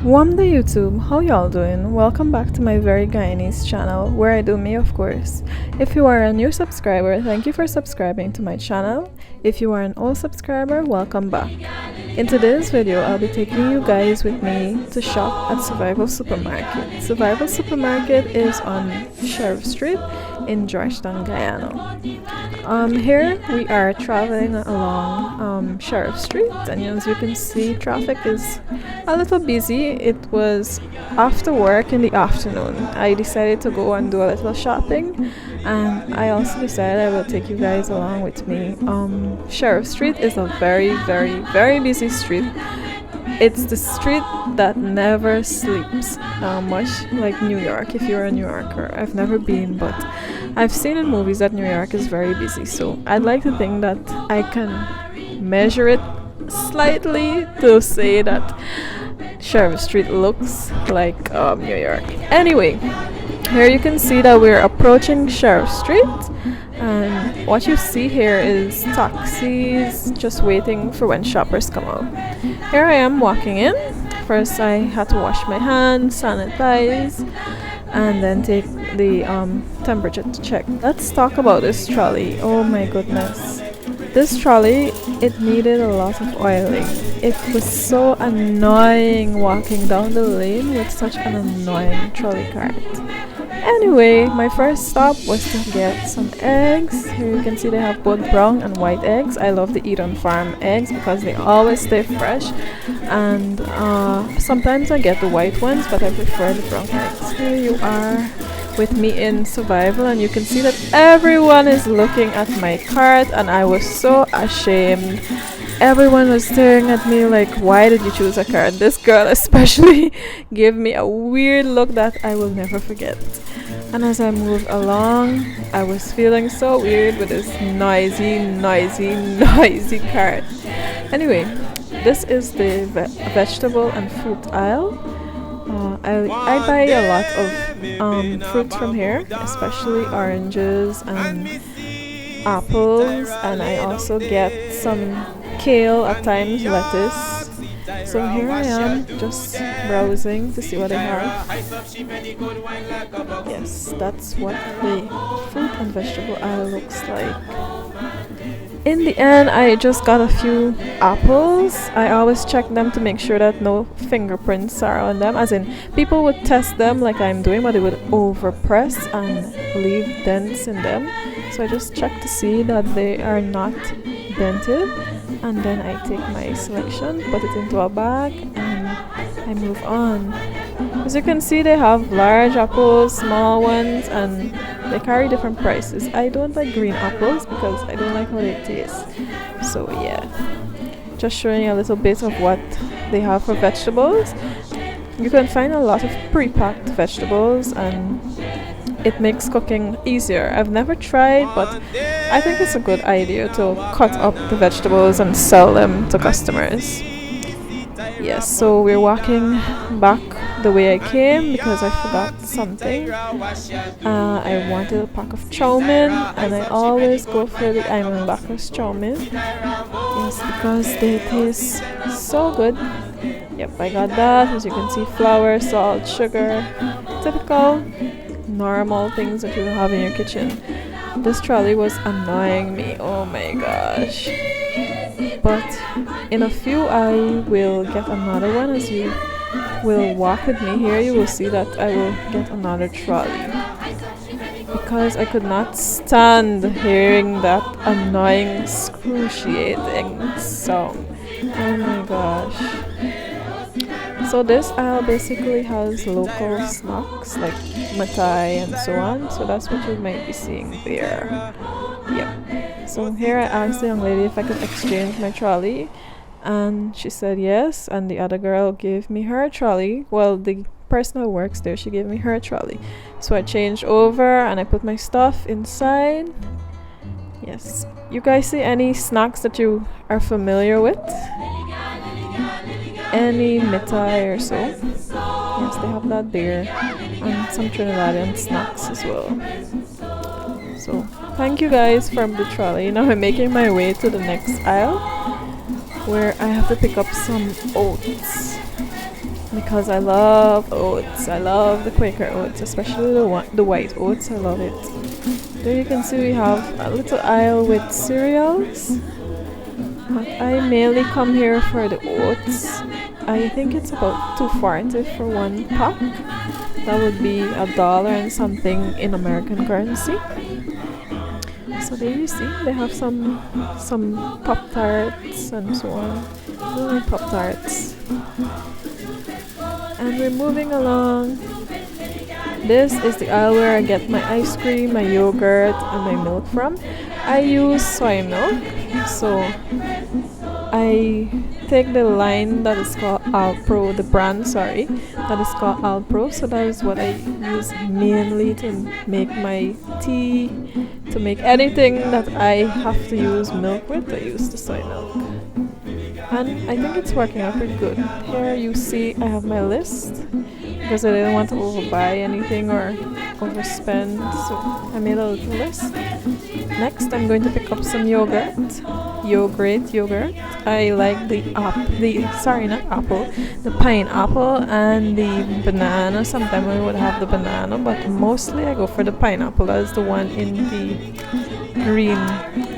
Wamda YouTube, how y'all doing? Welcome back to my very Guyanese channel, where I do me, of course. If you are a new subscriber, thank you for subscribing to my channel. If you are an old subscriber, welcome back. In today's video, I'll be taking you guys with me to shop at Survival Supermarket. Survival Supermarket is on Sheriff Street in Georgetown, Guyana. Here we are traveling along Sheriff Street, and as you can see, traffic is a little busy. It was after work in the afternoon. I decided to go and do a little shopping, and I also decided I will take you guys along with me. Sheriff Street is a very, very, very busy street. It's the street that never sleeps, much like New York. If you're a New Yorker, I've never been, but I've seen in movies that New York is very busy, so I'd like to think that I can measure it slightly to say that Sheriff Street looks like New York. Anyway, here you can see that we're approaching Sheriff Street, and what you see here is taxis just waiting for when shoppers come out. Here I am walking in. First I had to wash my hands, sanitize, and then take the temperature to check. Let's talk about this trolley. Oh my goodness. This trolley, it needed a lot of oiling. It was so annoying walking down the lane with such an annoying trolley cart. Anyway, my first stop was to get some eggs. Here you can see they have both brown and white eggs. I love the Eat on Farm eggs because they always stay fresh, and sometimes I get the white ones, but I prefer the brown eggs. Here you are with me in Survival, and you can see that everyone is looking at my cart, and I was so ashamed. Everyone was staring at me like, why did you choose a cart? This girl especially gave me a weird look that I will never forget. And as I moved along, I was feeling so weird with this noisy cart. Anyway, this is the vegetable and fruit aisle. I buy a lot of fruits from here, especially oranges and apples, and I also get some kale, at times lettuce. So here I am just browsing to see what I have. Yes, that's what the fruit and vegetable aisle looks like. In the end, I just got a few apples. I always check them to make sure that no fingerprints are on them, as in people would test them like I'm doing, but they would overpress and leave dents in them. So I just check to see that they are not dented, and then I take my selection, put it into a bag, and I move on. As you can see, they have large apples, small ones, and they carry different prices. I don't like green apples because I don't like how they taste. So yeah, just showing you a little bit of what they have for vegetables. You can find a lot of pre-packed vegetables, and it makes cooking easier. I've never tried, but I think it's a good idea to cut up the vegetables and sell them to customers. Yes, so we're walking back the way I came because I forgot something. I wanted a pack of chow mein, and I always go for the Iman Bacchus chow mein. Yes, because they taste so good. Yep, I got that. As you can see, flour, salt, sugar, typical normal things that you have in your kitchen. This trolley was annoying me, oh my gosh. But in a few I will get another one. As you will walk with me here, you will see that I will get another trolley, because I could not stand hearing that annoying, excruciating sound. Oh my gosh. So this aisle basically has local snacks like matai and so on, so that's what you might be seeing there. Yep. So here I asked the young lady if I could exchange my trolley, and she said yes, and the other girl gave me her trolley. Well, the person who works there, she gave me her trolley. So I changed over and I put my stuff inside. Yes. You guys see any snacks that you are familiar with? Any mitai or so? Yes, they have that there, and some Trinidadian snacks as well. So thank you guys from the trolley. Now I'm making my way to the next aisle, where I have to pick up some oats. because I love oats. I love the Quaker oats, especially the white oats. I love it. There you can see we have a little aisle with cereals. But I mainly come here for the oats. I think it's about $2.40 for one pack. That would be $1 and something in American currency. So there you see, they have some Pop-Tarts and so on. I don't like Pop-Tarts. And we're moving along. This is the aisle where I get my ice cream, my yogurt, and my milk from. I use soy milk, so I take the line that is called Alpro, the brand, sorry, that is called Alpro. So that is what I use mainly to make my tea, to make anything that I have to use milk with. I use the soy milk. And I think it's working out pretty good. Here you see I have my list because I didn't want to overbuy anything or overspend, so I made a little list. Next, I'm going to pick up some yogurt. I like the pineapple and the banana. Sometimes I would have the banana, but mostly I go for the pineapple. That is the one in the green.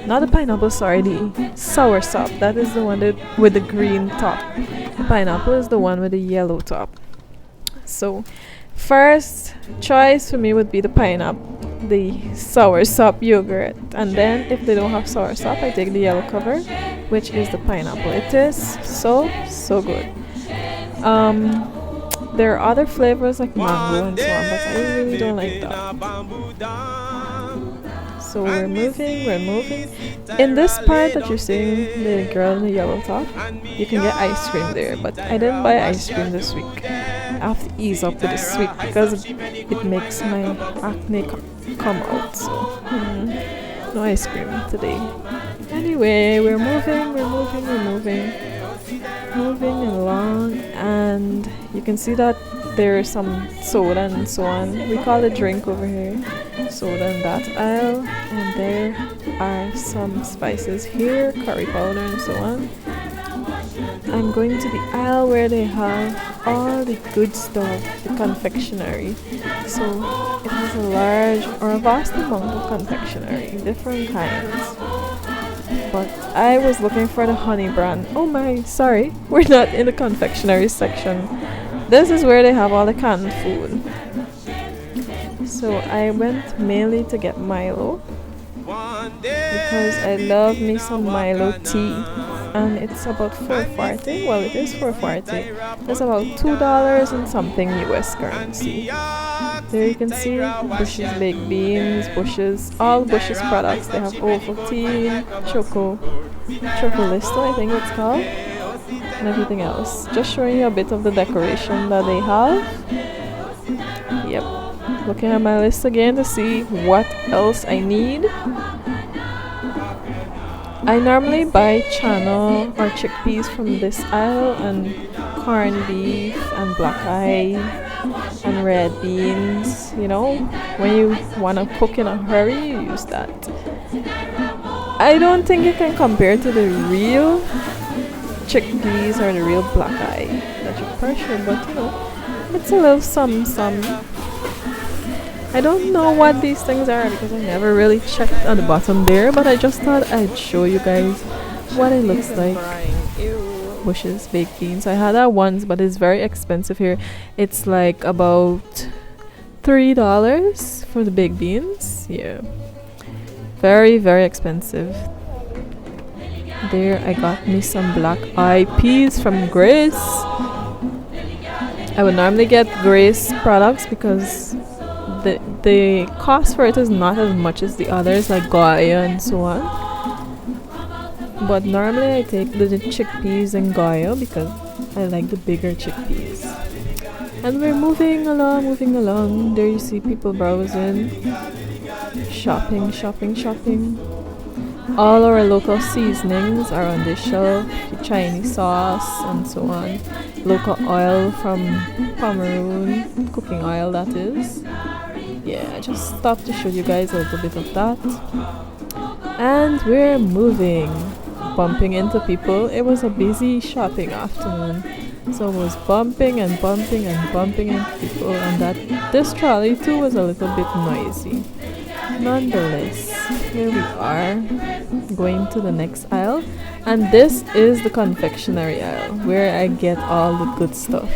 Not the pineapple, sorry, the soursop. That is the one with the green top. The pineapple is the one with the yellow top. So, first choice for me would be the pineapple, the soursop yogurt, and then if they don't have soursop, I take the yellow cover, which is the pineapple. It is so good. There are other flavors like mango and so on, but I really don't like that. So we're moving. In this part that you're seeing the girl in the yellow top, you can get ice cream there, but I didn't buy ice cream this week. I have to ease up with the sweet because it makes my acne come out. So no ice cream today. Anyway, we're moving along, and you can see that there is some soda and so on. We call it drink over here, soda in that aisle, and there are some spices here, curry powder and so on. I'm going to the aisle where they have all the good stuff, the confectionery. So it has a large or a vast amount of confectionery, different kinds. But I was looking for the honey brand. Oh my, sorry, we're not in the confectionery section. This is where they have all the canned food. So I went mainly to get Milo because I love me some Milo tea, and it's about $4.40. Well, it is $4.40. That's about $2 and something US currency. There you can see Bush's baked beans, all Bush's products. They have Ovaltine, Chocolisto, I think it's called, and everything else. Just showing you a bit of the decoration that they have. Yep. Looking at my list again to see what else I need. I normally buy chana or chickpeas from this aisle, and corned beef and black eye and red beans. You know, when you want to cook in a hurry, you use that. I don't think it can compare to the real chickpeas or the real black eye that you pressure, but you know, it's a little some. I don't know what these things are because I never really checked at the bottom there, but I just thought I'd show you guys what it looks like. Bush's baked beans. I had that once, but it's very expensive here. It's like about $3 for the baked beans. Yeah, very expensive. There I got me some black eye peas from Grace. I would normally get Grace products because the cost for it is not as much as the others like Goya and so on. But normally I take the chickpeas and Goya because I like the bigger chickpeas. And we're moving along. There you see people browsing, shopping. All our local seasonings are on this shelf. Chinese sauce and so on. Local oil from Cameroon, cooking oil that is. Yeah, I just stopped to show you guys a little bit of that. And we're moving, bumping into people. It was a busy shopping afternoon. So I was bumping and bumping and bumping into people, and that this trolley too was a little bit noisy. Nonetheless, here we are going to the next aisle, and this is the confectionery aisle where I get all the good stuff.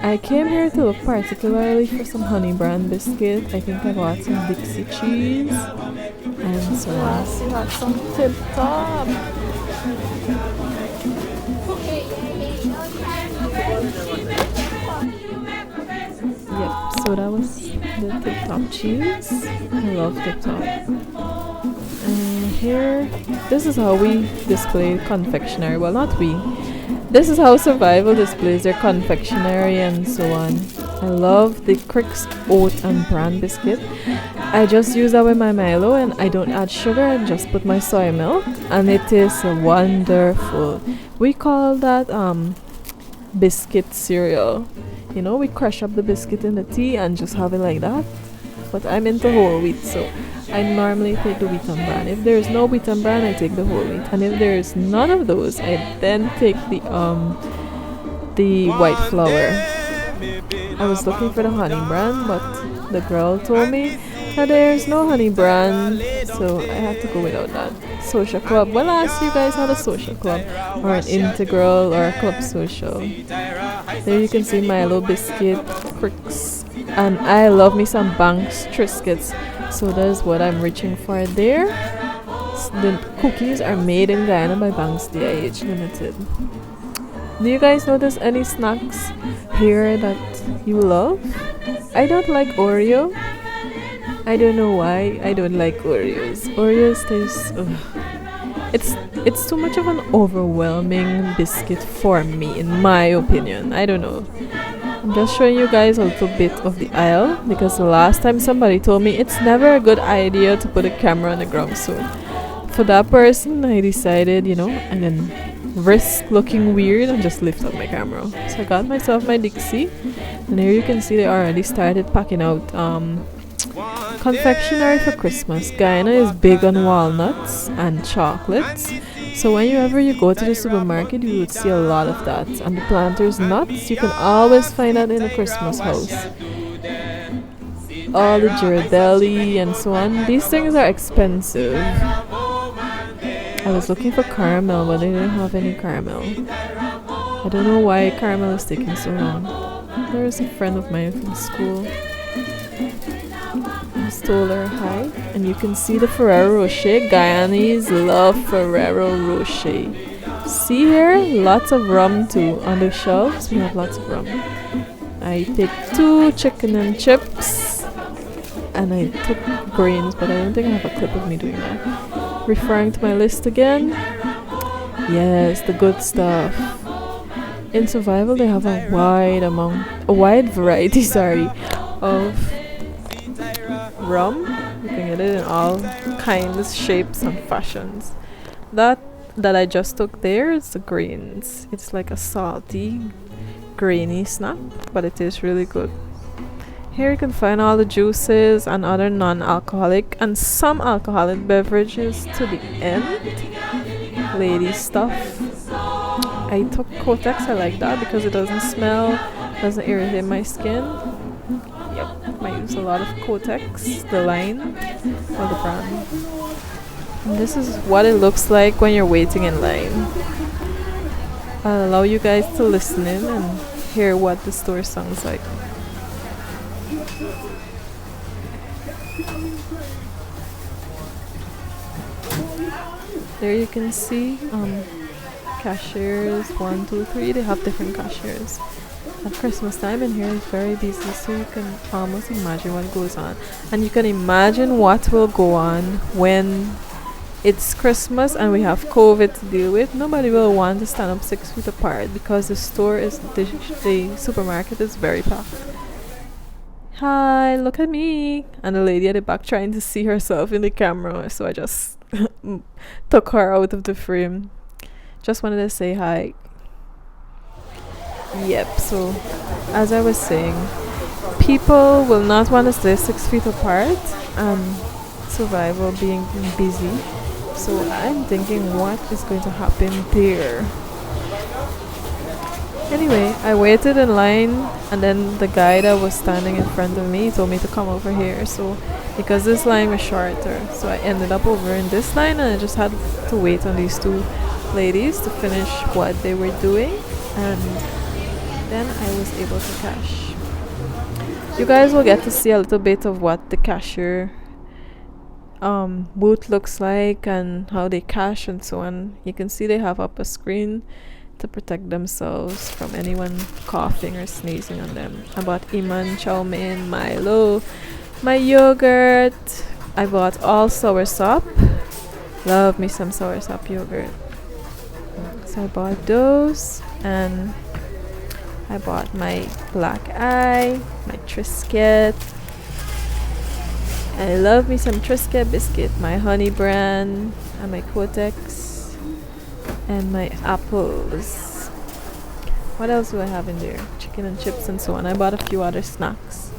I came here to look particularly for some honey bran biscuit. I think I bought some Dixie cheese and so on. We got some Tip Top. Yep, so that was the Tip Top cheese. I love Tip Top. And here, this is how we display confectionery. Well, not we. This is how Survival displays their confectionery and so on. I love the Crick's oat and bran biscuit. I just use that with my Milo and I don't add sugar. I just put my soy milk and it tastes wonderful. We call that biscuit cereal. You know, we crush up the biscuit in the tea and just have it like that. But I'm into whole wheat, so I normally take the wheat and bran. If there is no wheat and bran, I take the whole wheat. And if there is none of those, I then take the white flour. I was looking for the honey bran, but the girl told me that there's no honey bran, so I had to go without that. Social club. Well, I asked you guys how a social club or an integral or a club social. There you can see Milo biscuit, Cricks, and I love me some Banks Triscuits. So that's what I'm reaching for there. The cookies are made in Guyana by Banks DIH Limited. Do you guys notice any snacks here that you love? I don't like Oreo. I don't know why I don't like Oreos. Oreos taste... It's too much of an overwhelming biscuit for me, in my opinion. I don't know. I'm just showing you guys a little bit of the aisle because the last time somebody told me it's never a good idea to put a camera on the ground. So for that person, I decided, you know, and then risk looking weird and just lift up my camera. So I got myself my Dixie, and here you can see they already started packing out confectionery for Christmas. Guyana is big on walnuts and chocolates. So whenever you go to the supermarket, you would see a lot of that. And the Planters nuts, you can always find that in a Christmas house. All the Ghirardelli and so on. These things are expensive. I was looking for caramel, but they didn't have any caramel. I don't know why caramel is taking so long. There is a friend of mine from school. I stole her hi, and you can see the Ferrero Rocher. Guyanese love Ferrero Rocher. See here, lots of rum too on the shelves. We have lots of rum. I picked 2 chicken and chips, and I took grains, but I don't think I have a clip of me doing that. Referring to my list again. Yes, the good stuff. In Survival, they have a wide variety, of rum. You can get it in all kinds, shapes, and fashions. That I just took there is the grains. It's like a salty, grainy snack, but it tastes really good. Here you can find all the juices and other non-alcoholic and some alcoholic beverages to the end. Lady stuff. I took Kotex. I like that because it doesn't smell, doesn't irritate my skin. Yep, I use a lot of Kotex, the line or the brand. And this is what it looks like when you're waiting in line. I'll allow you guys to listen in and hear what the store sounds like. There you can see cashiers, 1, 2, 3. They have different cashiers. At Christmas time in here is very busy, so you can almost imagine what goes on. And you can imagine what will go on when it's Christmas and we have COVID to deal with. Nobody will want to stand up 6 feet apart because the supermarket is very packed. Hi, look at me. And the lady at the back trying to see herself in the camera, so I just took her out of the frame. Just wanted to say hi. Yep, so as I was saying, people will not want to stay 6 feet apart and Survival being busy. So I'm thinking what is going to happen there. Anyway, I waited in line, and then the guy that was standing in front of me told me to come over here. So because this line was shorter, so I ended up over in this line, and I just had to wait on these two ladies to finish what they were doing, and then I was able to cash. You guys will get to see a little bit of what the cashier booth looks like and how they cash and so on. You can see they have up a screen to protect themselves from anyone coughing or sneezing on them. I bought Iman, chow mein, Milo, my yogurt. I bought all soursop. Love me some soursop yogurt. So I bought those, and I bought my black eye, my Triscuit. I love me some Triscuit biscuit, my honey brand, and my Kotex. And my apples. What else do I have in there? Chicken and chips and so on. I bought a few other snacks.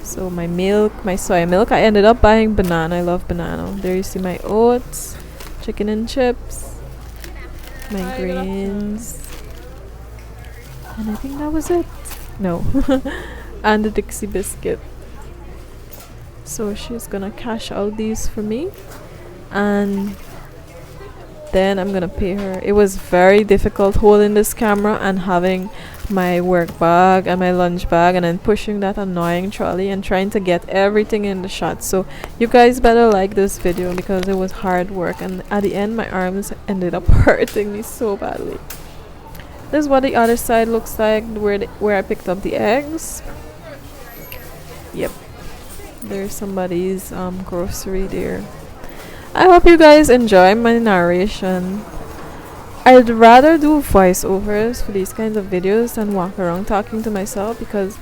So my milk, my soy milk. I ended up buying banana. I love banana. There you see my oats, chicken and chips, my greens. And I think that was it. No. And the Dixie biscuit. So she's gonna cash out these for me. And then I'm gonna pay her. It was very difficult holding this camera and having my work bag and my lunch bag and then pushing that annoying trolley and trying to get everything in the shot. So you guys better like this video because it was hard work, and at the end my arms ended up hurting me so badly. This is what the other side looks like, where I picked up the eggs. Yep, there's somebody's grocery there. I hope you guys enjoy my narration. I'd rather do voiceovers for these kinds of videos than walk around talking to myself, because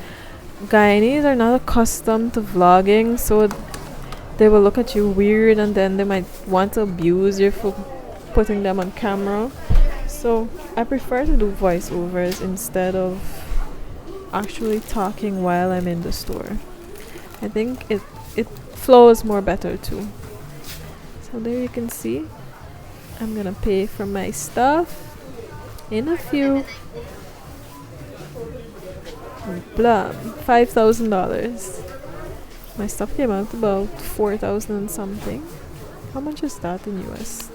Guyanese are not accustomed to vlogging, so they will look at you weird and then they might want to abuse you for putting them on camera. So I prefer to do voiceovers instead of actually talking while I'm in the store. I think it flows more better too. So there you can see, I'm gonna pay for my stuff in a few. Blah, $5,000. My stuff came out about 4,000 and something. How much is that in US?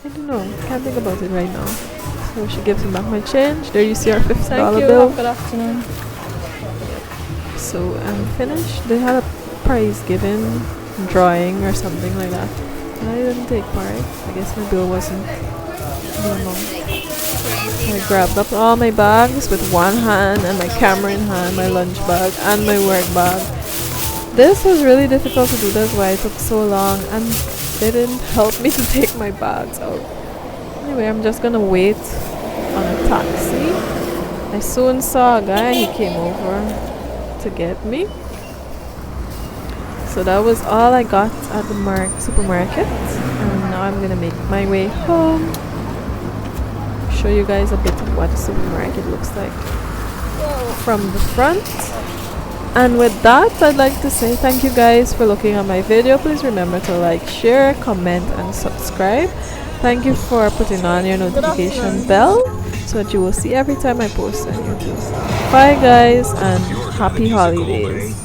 I don't know, can't think about it right now. So she gives me back my change. There you see our $50 bill. Good afternoon. So I'm finished. They had a prize giving drawing or something like that. And I didn't take part. I guess my bill wasn't normal. I grabbed up all my bags with one hand and my camera in hand, my lunch bag and my work bag. This was really difficult to do, that's why it took so long, and they didn't help me to take my bags out. Anyway, I'm just gonna wait on a taxi. I soon saw a guy and he came over to get me. So that was all I got at the supermarket, and now I'm gonna make my way home. Show you guys a bit of what the supermarket looks like from the front. And with that, I'd like to say thank you guys for looking at my video. Please remember to like, share, comment and subscribe. Thank you for putting on your notification bell so that you will see every time I post on YouTube. Bye guys, and happy holidays.